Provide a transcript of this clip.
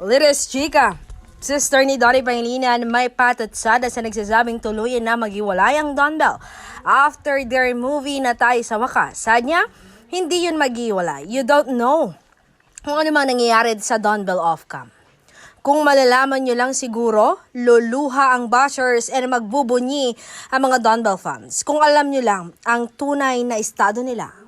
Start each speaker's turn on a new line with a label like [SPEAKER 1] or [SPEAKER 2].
[SPEAKER 1] Liris Chica, sister ni Donnie Pangilinan, may patatsada sa nagsasabing tuluyan na maghiwalay ang Don Bell after their movie na Tayo sa Wakas. Sabi niya, hindi yun maghiwalay. You don't know kung ano mang nangyayari sa Don Bell off-cam. Kung malalaman nyo lang siguro, luluha ang bashers and magbubunyi ang mga Don Bell fans. Kung alam nyo lang ang tunay na estado nila.